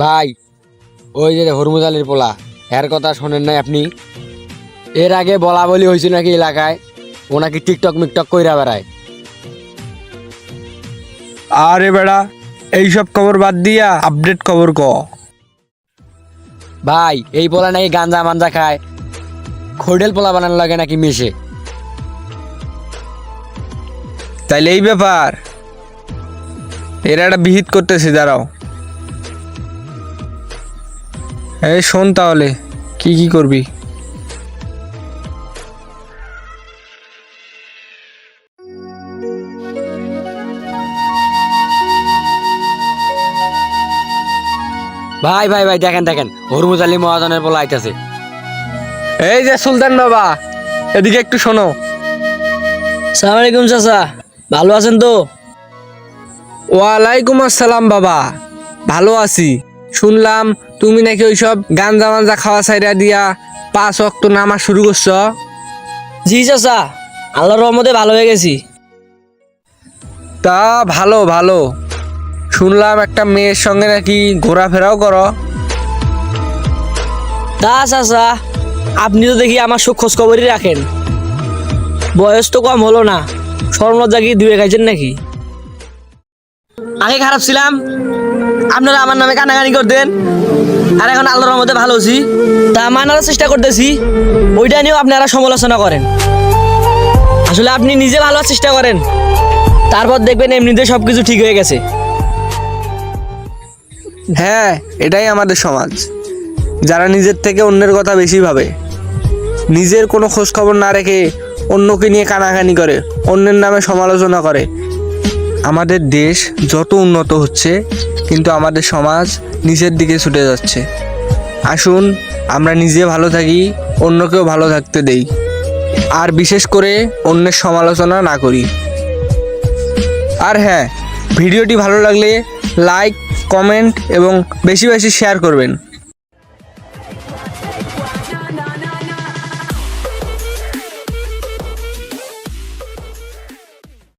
ভাই, ওই যে হরমুজ আলীর পোলা, এর কথা শোনেন নাই আপনি? এর আগে বলা বলি হয়েছিল নাকি এলাকায় ও নাকি টিকটক মিকটক কইরা বেড়ায়। আরে বেড়া, এইসব খবর বাদ দিয়া আপডেট খবর ক। ভাই, এই পোলা নাকি গাঞ্জা মাঞ্জা খায়, খৈডেল পোলা বানানোর লাগে নাকি মিশে। তাইলে এই ব্যাপার, এরা একটা বিহিত করতেছে, দাঁড়াও। এই শোন তাহলে কি কি করবি। ভাই ভাই ভাই, দেখেন দেখেন, হরমুজ আলী মহাজনের পোলা আইতাছে। এই যে সুলতান বাবা, এদিকে একটু শোনো। সালাম আলাইকুম চাচা, ভালো আছেন তো? ওয়ালাইকুম আসসালাম বাবা, ভালো আছি। শুনলাম তুমি নাকি ওইসব গাঞ্জা মাঞ্জা খাওয়া ছাইরা দিয়া 5 ওয়াক্ত নামাজ শুরু করছ। জি চাচা, আল্লাহর রহমতে ভালো হয়ে গেছি। তা ভালো ভালো, শুনলাম একটা মেয়ের সঙ্গে নাকি ঘোরাফেরাও করো। তা চাচা, আপনি তো দেখি আমার সব খোঁজ খবরই রাখেন। বয়স তো কম হলো না, স্বর্ণলজ্জা কি দুয়ে খাইছেন নাকি? আগে খারাপ ছিলাম, আপনারা আমার নামে কানাকানি করতেন, আর এখন আল্লাহর রহমতে ভালো আছি। তা মানার চেষ্টা করতেছি, ওইটা নিয়েও আপনারা সমালোচনা করেন। আসলে আপনি নিজে ভালো হওয়ার চেষ্টা করেন, তারপর দেখবেন এমনিতে সবকিছু ঠিক হয়ে গেছে। হ্যাঁ, এটাই আমাদের সমাজ, যারা নিজের থেকে অন্যের কথা বেশি ভাবে, নিজের কোনো খোঁজ খবর না রেখে অন্যকে নিয়ে কানাকানি করে, অন্যের নামে সমালোচনা করে। আমাদের দেশ যত উন্নত হচ্ছে, কিন্তু আমাদের সমাজ নিচের দিকে ছুটে যাচ্ছে। আসুন আমরা নিজে ভালো থাকি, অন্যকেও ভালো থাকতে দেই, আর বিশেষ করে অন্যের সমালোচনা না করি। আর হ্যাঁ, ভিডিওটি ভালো লাগলে লাইক, কমেন্ট এবং বেশি বেশি শেয়ার করবেন।